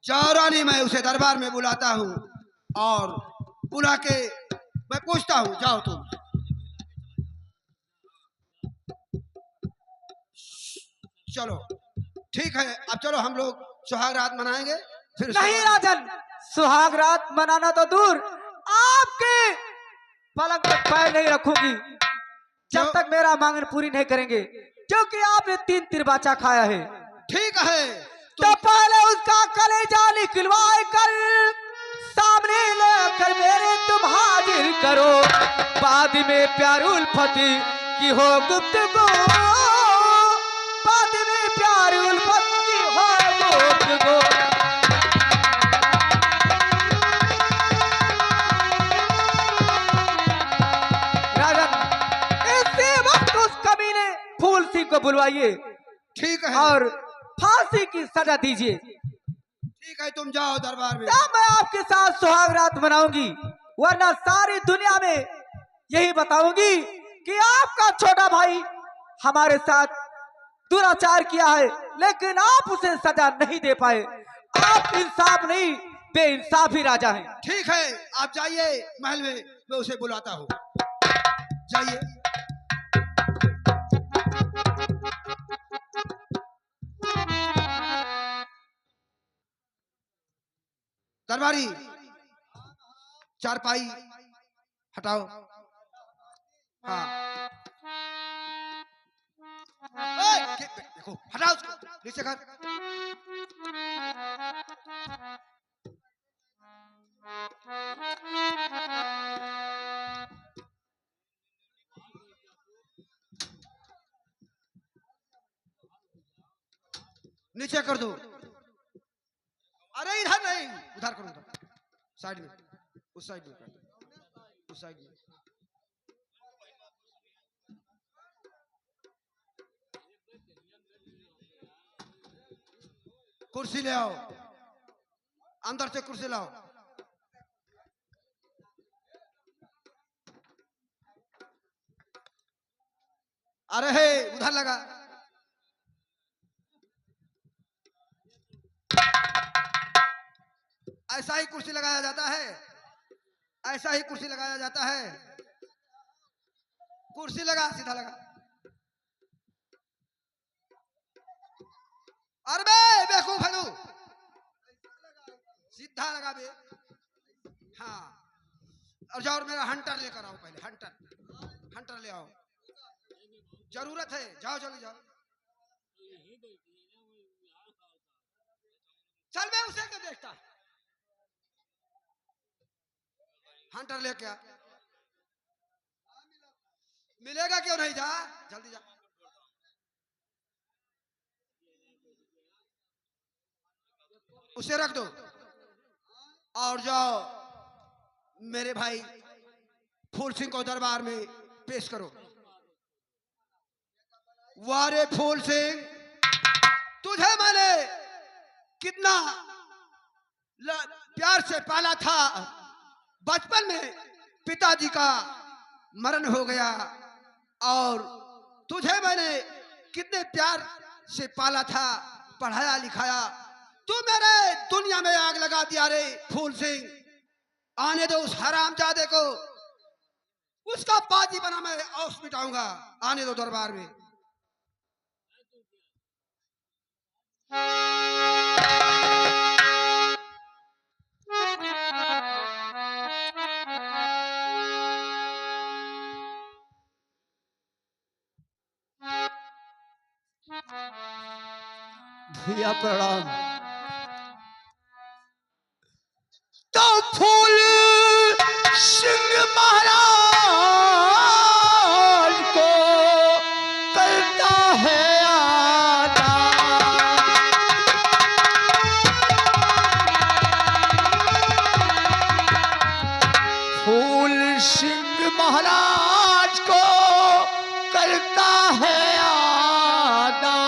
जाओ रानी, मैं उसे दरबार में बुलाता हूँ और बुला के मैं पूछता हूँ। जाओ तुम। चलो ठीक है, अब चलो हम लोग सुहाग रात मनाएंगे। फिर नहीं राजन, सुहाग रात मनाना तो दूर, आपके पलंग पर पैर नहीं रखूंगी जब तक मेरा मांगन पूरी नहीं करेंगे, क्योंकि आपने 3 तिरबाचा खाया है। ठीक है तो पहले उसका कलेजा निकलवाए कर सामने लेकर मेरे तुम हाजिर करो, बाद में प्यार उल्फती की हो गुफ्तगू, बाद में प्यार उल्फती हो गुफ्तगू। राजन, इसी वक्त उस कमीने फूल सिंह को बुलवाइए। ठीक है, और फांसी की सजा दीजिए। ठीक है, तुम जाओ दरबार में। तब मैं आपके साथ सुहाग रात मनाऊंगी, वरना सारी दुनिया में यही बताऊंगी कि आपका छोटा भाई हमारे साथ दुराचार किया है, लेकिन आप उसे सजा नहीं दे पाए। आप इंसाफ नहीं, बेइंसाफ ही राजा हैं। ठीक है, आप जाइए महल में, मैं उसे बुलाता हूँ। जाइए। दरबारी, चारपाई हटाओ। हाँ, देखो, हटाओ उसको, नीचे कर। नीचे कर दो। अरे इधर नहीं, उधर करो, उधर साइड में, उस साइड में कर दो, उस साइड में। कुर्सी ले आओ, अंदर से कुर्सी लाओ। अरे हे, उधर लगा। ऐसा ही कुर्सी लगाया जाता है, ऐसा ही कुर्सी लगाया जाता है। कुर्सी लगा, सीधा लगा। अरे बे बेवकूफ है तू, सीधा लगा बे। हाँ, और जाओ मेरा हंटर लेकर आओ, पहले हंटर, हंटर ले आओ, जरूरत है। जाओ जल्दी जाओ। चल, मैं उसे क्या देखता, हंटर लेके आ। मिलेगा क्यों नहीं, जा जल्दी जा। उसे रख दो और जाओ मेरे भाई फूल सिंह को दरबार में पेश करो। वारे फूल सिंह, तुझे मैंने कितना प्यार से पाला था। बचपन में पिताजी का मरण हो गया और तुझे मैंने कितने प्यार से पाला था, पढ़ाया लिखाया। तू मेरे दुनिया में आग लगा दिया रे फूल सिंह। आने दो उस हरामजादे को, उसका पाजी बना मैं औस मिटाऊंगा। आने दो दरबार में। भैया प्रणाम। तो फूल सिंह महाराज को करता है आदा। फूल सिंह महाराज को करता है आदा।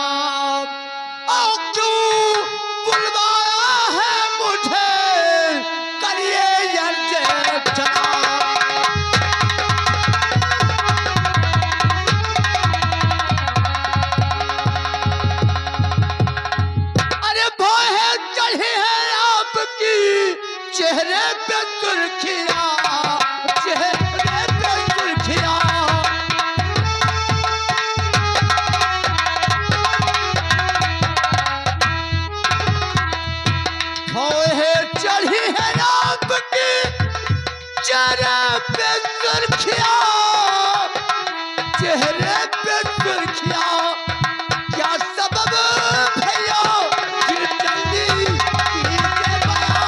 चेहरे पे सुर्खियां, चेहरे पे सुर्खियां, क्या सबब भैया फिर जल्दी कीजिए बयां।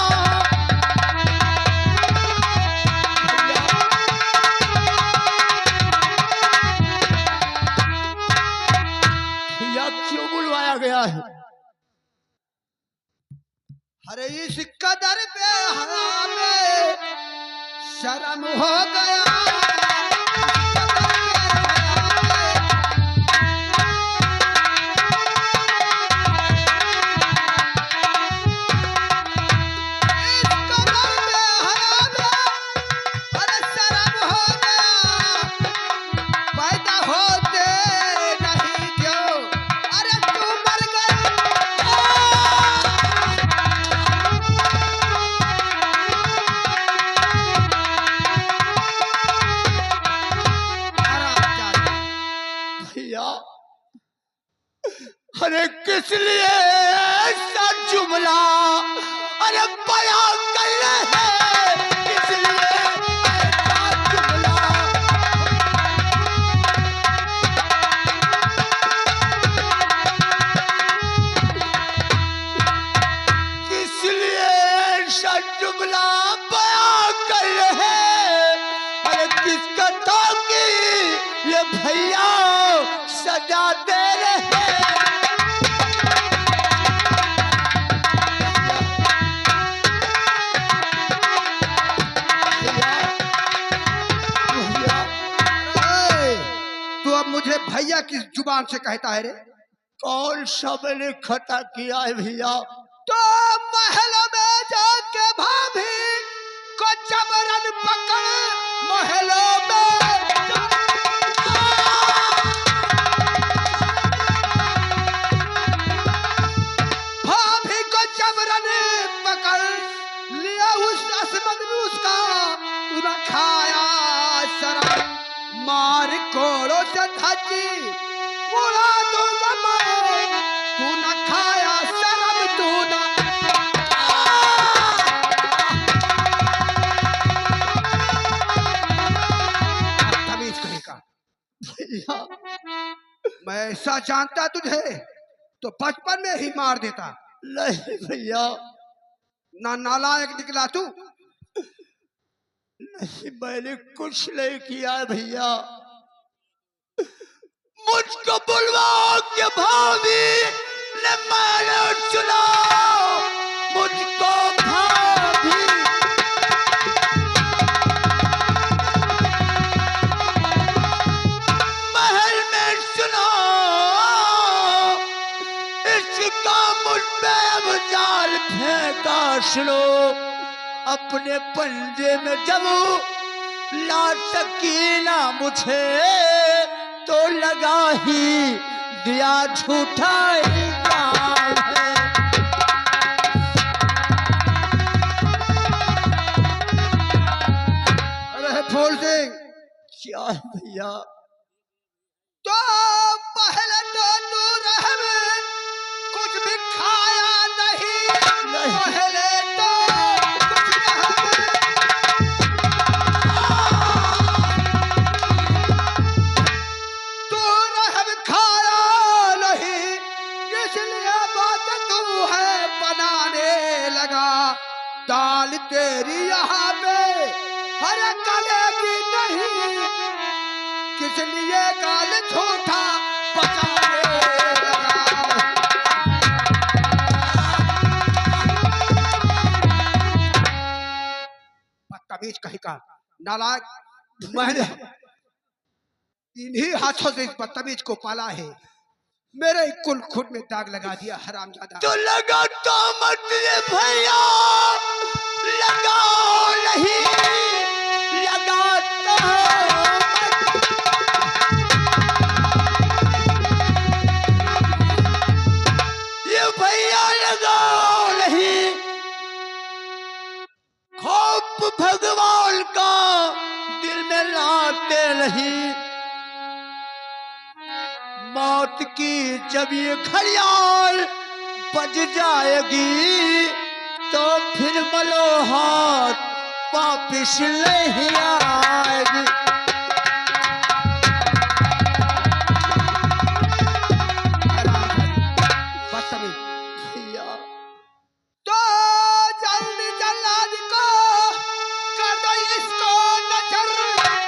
भैया क्यों बुलवाया गया है? अरे इस कदर पे हमें शर्म हो गया, अरे किस लिए ऐसा जुमला अरे बयां कर रहे हैं, किस लिए ऐसा जुमला। किस लिए ऐसा जुमला बयां कर रहे हैं, अरे किस कथा की ये भैया सजा दे रहे हैं। मुझे भैया किस जुबान से कहता है रे? कौन सा मैंने खता किया है भैया? तो महल में जाके भाभी को जबरन पकड़, महलों में भाभी को जबरन पकड़ लिया उस असमत में उसका, तू न खाया शराब मार कोड़ों से धज्जी उड़ा दूंगा मैं, तू न खाया शराब तू न। तमीज कहेगा भैया, मैं ऐसा जानता तुझे तो बचपन में ही मार देता। नहीं भैया, ना नालायक निकला तू। नहीं मैंने कुछ नहीं किया भैया, मुझको बुलवा के भाभी ने मैंने सुना, मुझको भाभी महल में सुना, इसका मुझ पे अब जाल फेंका सुनो, अपने पंजे में जब ला सकी ना मुझे, तो लगा ही दिया झूठा इल्जाम है। अरे फूल सिंह क्या है भैया? तो पहले तो तू रहमे कुछ भी खाया नहीं, पहले तो दाल तेरी यहाँ पे हर काले की नहीं, किस लिए काल झूठा पकाने लगा। बदतमीज कहीं का नालायक, मैंने इन्हीं हाथों से इस बदतमीज को पाला है, मेरे कुल खुद में दाग लगा दिया हरामजादा। तो लगा तो मत ये भैया, लगाओ नहीं लगा तो ये भैया लगाओ नहीं, खौफ भगवान का दिल में लाते नहीं, मौत की जब ये घड़ियाल बज जाएगी तो फिर मलो हाथ वापिस नहीं आएगी। भैया तो जल्दी जल्लाद को कर दो इसको नजर,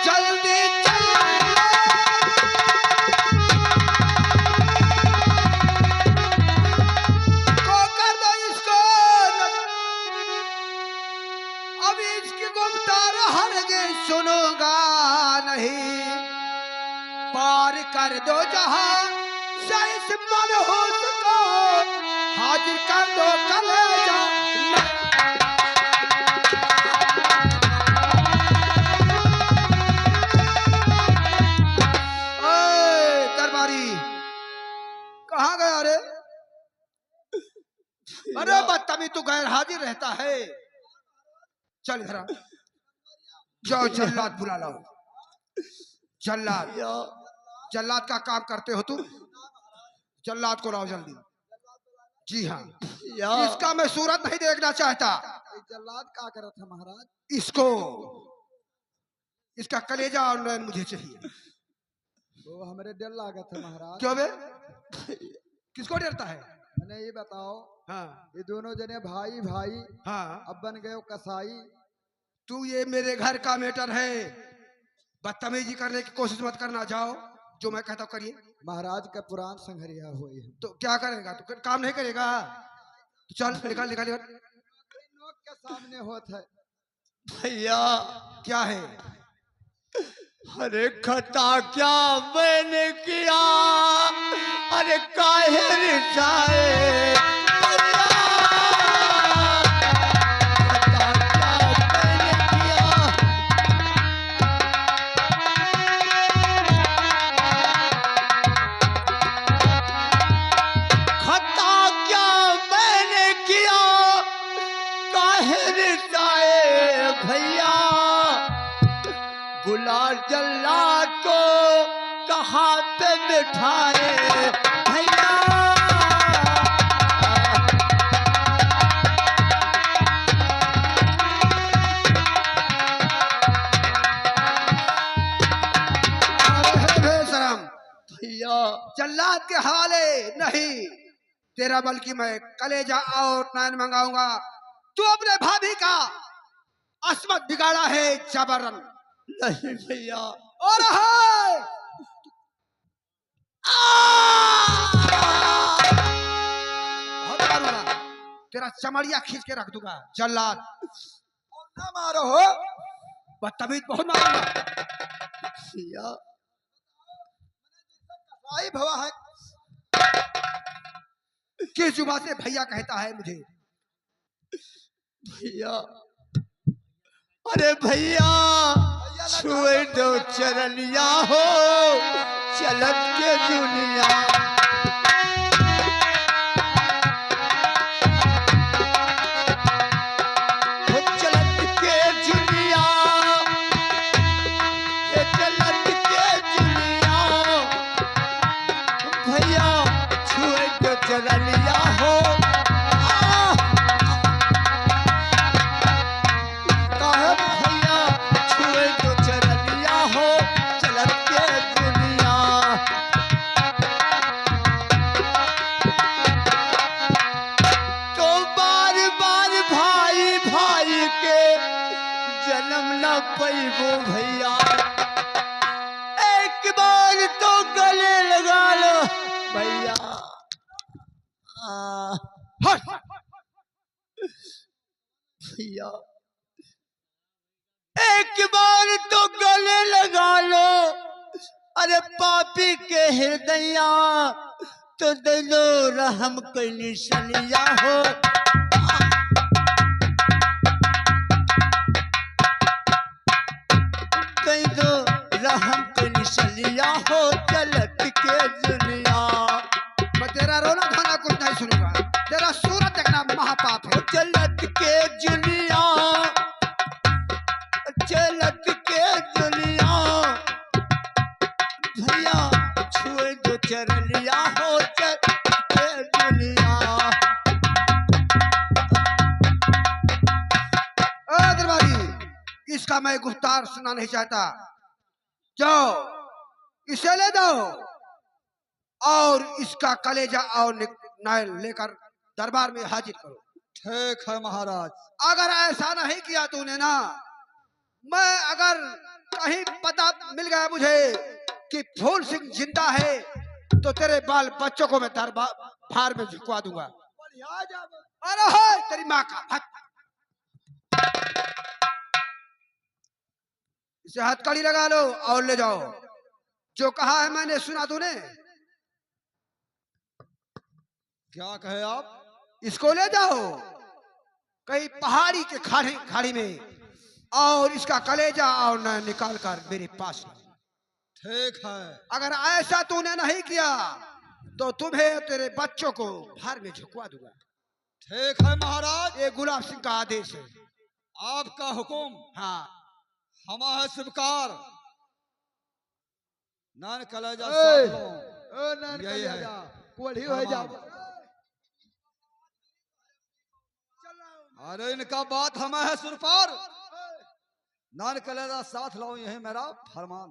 जल्दी को कर दो इसको नजर। अब इसकी गुफ्तार हरगिज़ सुनूंगा नहीं, पार कर दो जहां से इस मनहूस को, हाजिर कर दो कलेजा। ओए दरबारी कहाँ गया रे? अरे बदतमीज तू गैर हाजिर रहता है। चल इधर आ। जाओ जल्लाद बुला लाओ। जल्लाद, जल्लाद का काम करते हो तुम, जल्लाद को लाओ जल्दी। जी हाँ, इसका मैं सूरत नहीं देखना चाहता। जल्लाद क्या करा था महाराज? इसको, इसका कलेजा और नैन मुझे चाहिए। वो हमारे डर लगा था महाराज। क्यों बे? किसको डरता है? मैंने ये बताओ, हाँ ये दोनों जने भाई भाई हाँ, अब बन गए कसाई। तू ये मेरे घर का मैटर है, बदतमीजी करने की कोशिश मत करना। जाओ, जो मैं कहता हूँ करिए। महाराज का पुराण संघरिया हुए है। तो क्या करेगा? तो काम नहीं करेगा तो चल निकाल निकाल निकाल। नोक के सामने होता है। भैया क्या है? अरे खता क्या मैंने किया, अरे काहे रिसाए। भैया खता क्या मैंने किया, खता क्या मैंने किया, काहे रिसाए। भैया बुला जल्लाद को कहाँ पे बिठाए। भैया अरे बेशरम, भैया जल्लाद के हवाले नहीं, तेरा बल्कि मैं कलेजा और नैन मंगाऊंगा। तू अपने भाभी का अस्मत बिगाड़ा है जबरन। नहीं भैया, और है बहुत मारूंगा, तेरा चमड़िया खींच के रख दूंगा। जल्लाद ना मारो हो। बदतमीज बहुत मारूंगा। भैया कसाई भवा है। किस जुबान से भैया कहता है मुझे? भैया अरे भैया छुए दो चरनिया हो, चलत के दुनिया। हो चलत के दुनिया, ये चलत के दुनिया। भैया छुए दो चरनिया हो। काहे भैया छुए दो चरनिया हो, चलत के दुनिया। तो बार बार भाई भाई के जन्म न पैबो भैया, एक बार तो गले लगा लो भैया। हट! भैया एक बार तो गले लगा लो, अरे पापी के हृदया तो दे दो रहम कोई निशानिया हो। दे दो रहम कोई निशानिया हो, चलत के दुनिया। मैं तेरा रोना धोना कुछ नहीं सुनूंगा, तेरा सूरत देखना महापाप है। चलत के दुनिया, चलत के दुनिया। भैया छुए दो चरनिया हो, चलत के दुनिया। ओ दरबारी, मैं गुफ्तार सुनना नहीं चाहता। जाओ इसे ले जाओ और इसका कलेजा और नायल लेकर दरबार में हाजिर करो। ठीक है महाराज। अगर ऐसा नहीं किया तूने ना, मैं अगर कहीं पता मिल गया मुझे कि फूल सिंह जिंदा है तो तेरे बाल बच्चों को मैं दरबार में झुकवा दूंगा। अरे है तेरी माँ का हट। इसे हथकड़ी लगा लो और ले जाओ। जो कहा है मैंने सुना तूने? क्या कहे आप? इसको ले जाओ कहीं पहाड़ी के खाड़ी में और इसका कलेजा और न निकाल कर मेरे पास लाओ। ठीक है। अगर ऐसा तूने नहीं किया तो तुम्हें तेरे बच्चों को भार में झुकवा दूंगा। ठीक है महाराज। ये गुलाब सिंह का आदेश है। आपका हुक्म। हाँ हमारा है स्वीकार। नान कलेजा यही है। अरे इनका बात हमें है सुर पार। नान कलेजा साथ लाओ, यही मेरा फरमान।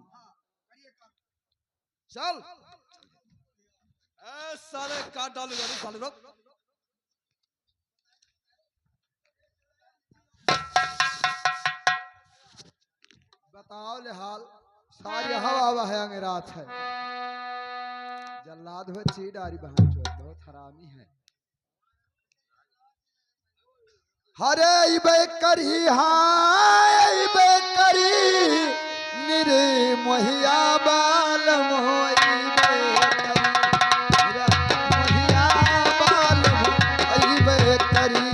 चल साले काट डालो यार साले लोग। बताओ ले हाल सारी हवा है रात है। जल्लाद हुए ची डारी बहन चोर बहुत हरामी है। हरे इबे करी हाय इबे करी निरे मोहिया बाल मोई मोहिया बाल इबे करी।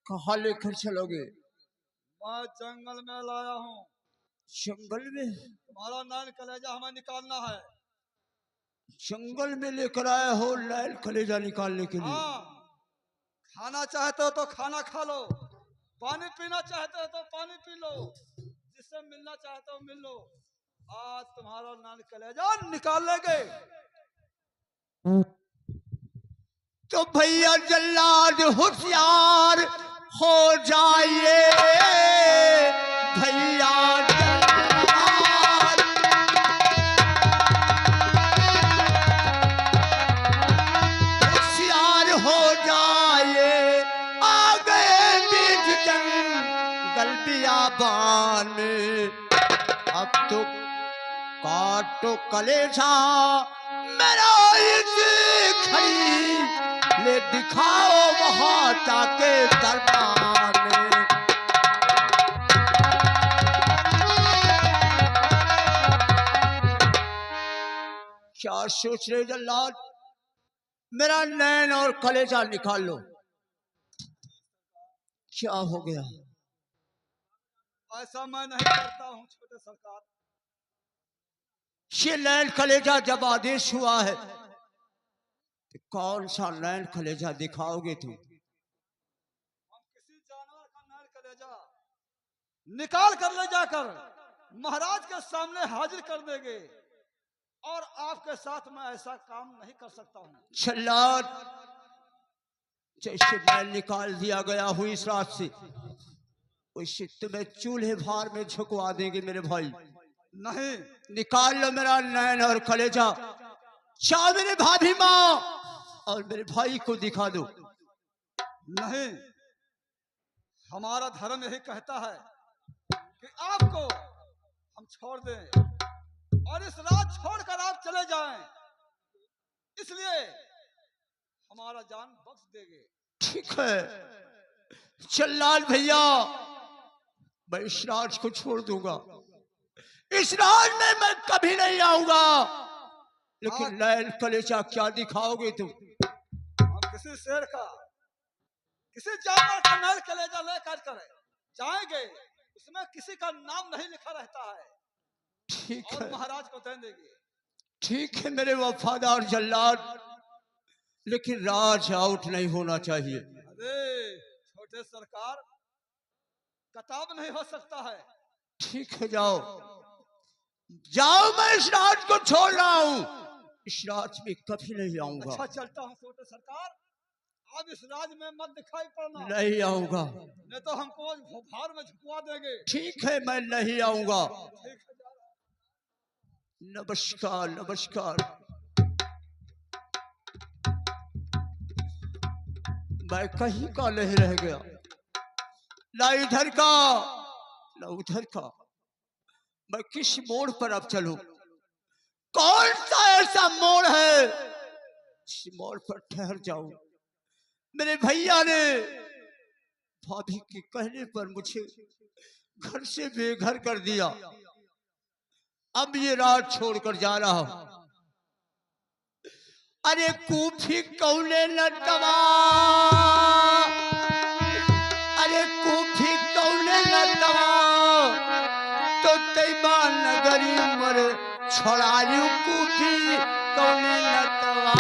कहाँ लेकर चलोगे? मैं जंगल में लाया हूँ। जंगल में? तुम्हारा नान कलेजा हमें निकालना है। जंगल में लेकर आए हो लाल कलेजा निकालने के लिए? हाँ। खाना चाहते हो तो खाना खा लो, पानी पीना चाहते हो तो पानी पी लो, जिससे मिलना चाहते हो मिल लो। आज तुम्हारा नान कलेजा निकाल लेंगे। तो भैया जल्लाद होशियार हो जाइए। भैया जल्लाद होशियार हो जाइए। आ गए बीच जंगल बियाबान में। अब तो काटो कलेजा मेरा इस खड़ी ले दिखाओ वहां जाके दरबार में। क्या सोच रहे जल्लाद? मेरा नैन और कलेजा निकाल लो। क्या हो गया? ऐसा मैं नहीं करता हूँ छोटे सरकार। ये नैन कलेजा जब आदेश हुआ है कौन सा नैन कलेजा दिखाओगे तुम? हम किसी जानवर का नैन कलेजा निकाल कर ले जाकर महाराज के सामने हाजिर कर देंगे और आपके साथ मैं ऐसा काम नहीं कर सकता हूँ। जल्लाद जैसे नैन निकाल दिया गया हुई इस रात से उसे तुम्हें चूल्हे भार में झुकवा देंगे मेरे भाई। नहीं, निकाल लो मेरा नैन और कलेजा, चाहे मेरे भाभी माँ और मेरे भाई को दिखा दो। नहीं, हमारा धर्म यही कहता है कि आपको हम छोड़ दें और इस रात छोड़कर आप चले जाएं, इसलिए हमारा जान बख्श देंगे। ठीक है जल्लाद भैया, मैं इस राज को छोड़ दूंगा, इस राज में मैं कभी नहीं आऊंगा, लेकिन नैन कलेजा क्या दिखाओगे तुम? हम किसी शेर का, किसी जानवर का नैन कलेजा लेकर करे जाएंगे, उसमें किसी का नाम नहीं लिखा रहता है। ठीक और है, महाराज को दे देंगे। ठीक है मेरे वफादार जल्लाद, लेकिन राज आउट नहीं होना चाहिए। अरे छोटे सरकार, कताब नहीं हो सकता है। ठीक है जाओ जाओ, मैं इस राज को छोड़ रहा हूँ, इस राज में कभी नहीं आऊंगा। अच्छा चलता हूँ छोटे सरकार, अब इस राज में मत दिखाई पड़ना, नहीं आऊंगा। नहीं तो हमको भार में झुकवा देंगे। ठीक है मैं नहीं आऊंगा। ठीक है, जा रहा हूं। नमस्कार नमस्कार। मैं कहीं का नहीं रह गया, ना इधर का ना उधर का। मैं किस मोड़ पर अब चलूं? कौन सा ऐसा मोड़ है इस मोड़ पर ठहर जाऊं? मेरे भैया ने भाभी के कहने पर मुझे घर से बेघर कर दिया, अब ये रात छोड़कर जा रहा हूं। अरे कूफी कौले लटवा, अरे कूफी कौले लटवा, तो तैबा नगरी मर छोड़ायु कूफी कौले लटवा।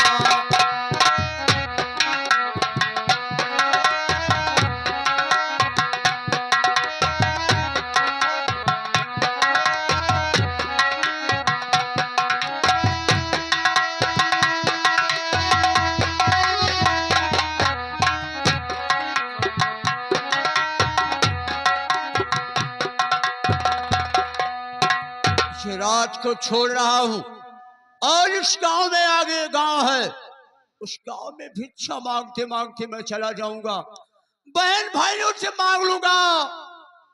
राज को छोड़ रहा हूं और इस गांव में आगे गांव है, उस गांव में भिक्षा मांगते मांगते मैं चला जाऊंगा, बहन भाइयों से मांग लूंगा,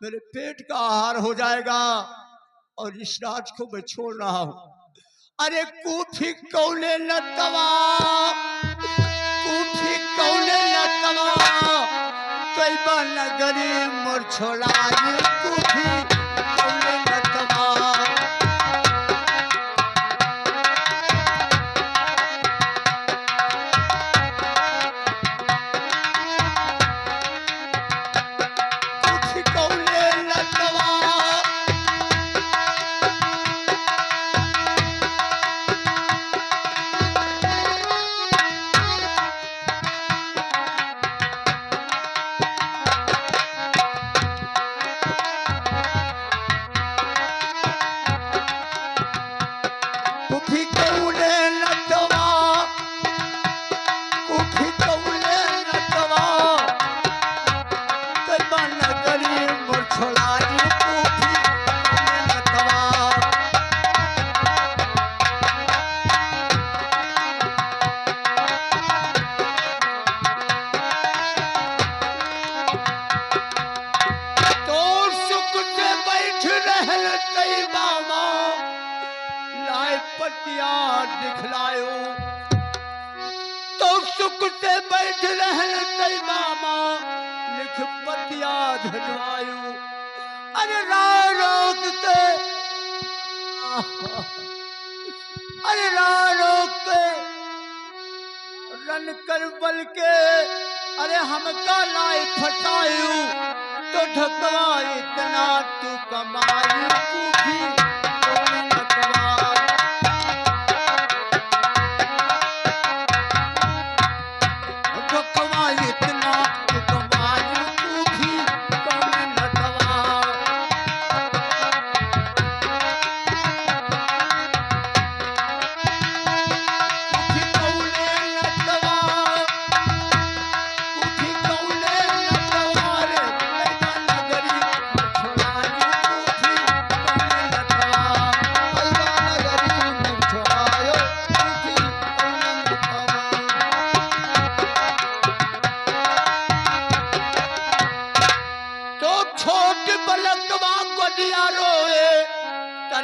मेरे पेट का आहार हो जाएगा और इस राज को मैं छोड़ रहा हूं। अरे कूफी कौले लटवा, कूफी कौले लटवा, तैबा नगरी मोर छोड़ायु कूफी कौले लटवा। दिखलायो तो सुख से बैठ रहन तई मामा लिख पतिया धरवायो। अरे रोक के, अरे रोक के रन कर बल के, अरे हमका लाई फटायू तो ढकवा इतना तू कमायू भी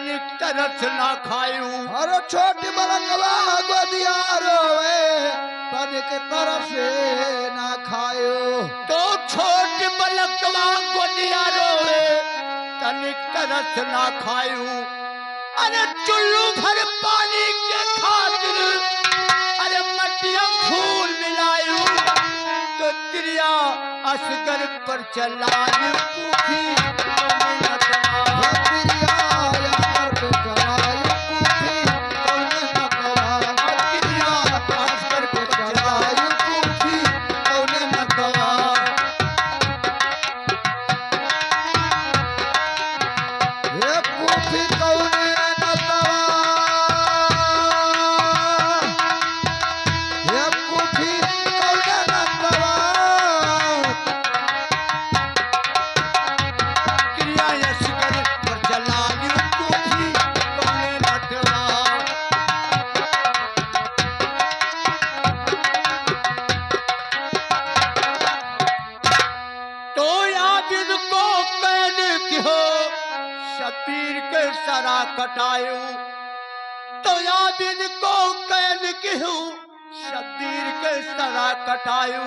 तनिक तरस ना खायू। अरे छोटी बलकवा गोदिया रोवे तनिक तरस ना खायो। तो छोट बलकवा गोदिया रोवे तनिक तरस ना खायू। अरे चुल्लू भर पानी के खातिर अरे मटिया फूल मिलायू। तो त्रिया असगर पर चलायू कूफी कटायू। तो याबिन को कैद क्यों शब्बीर के सरा कटायू।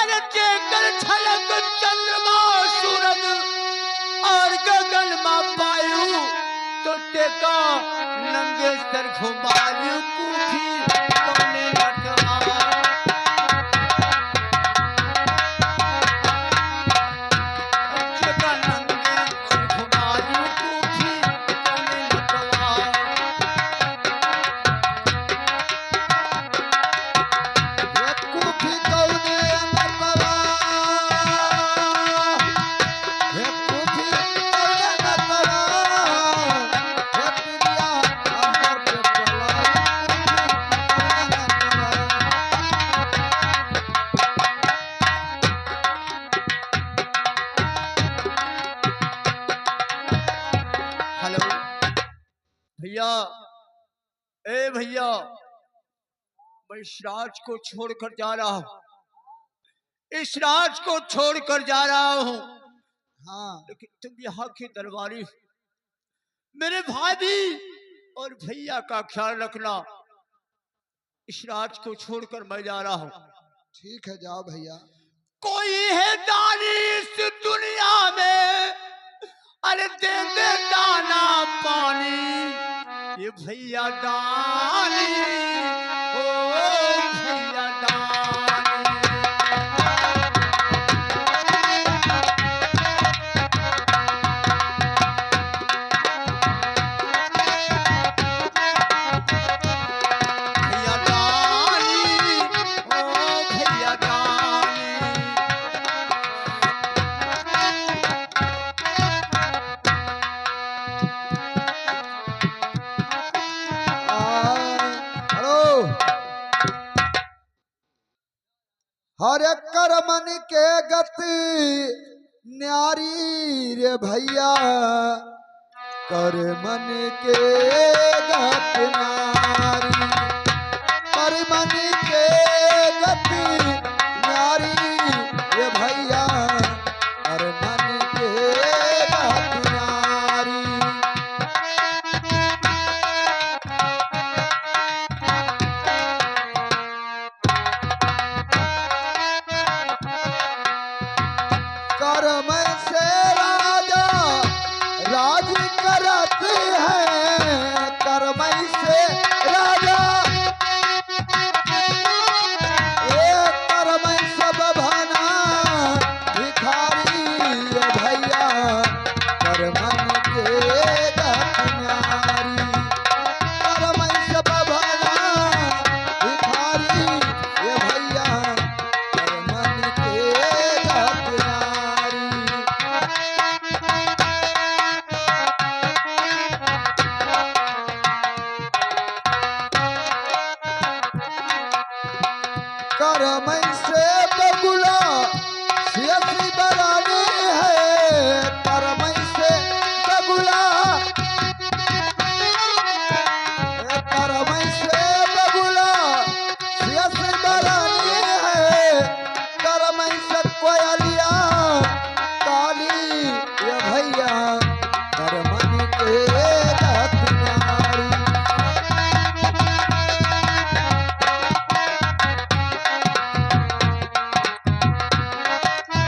अरे जेकर छलक चंद्रमा सूरज और गगन में पायू। तो टेका नंगे सर घुमायू कूफी कौने लटवा। भैया, ए भैया, मैं इस राज को छोड़कर जा रहा हूँ। इस राज को छोड़कर जा रहा हूँ। हाँ लेकिन तुम यहाँ के दरबारी मेरे भाभी और भैया का ख्याल रखना। इस राज को छोड़कर मैं जा रहा हूँ। ठीक है जाओ भैया। कोई है दानी इस दुनिया में अरे दे दे दाना पानी। ये भैया दानी ओ भैया दानी। भैया दानी ओ भैया दानी। हेलो हर कर मन के गति न्यारी रे भैया। कर मन के गति नारी कर मन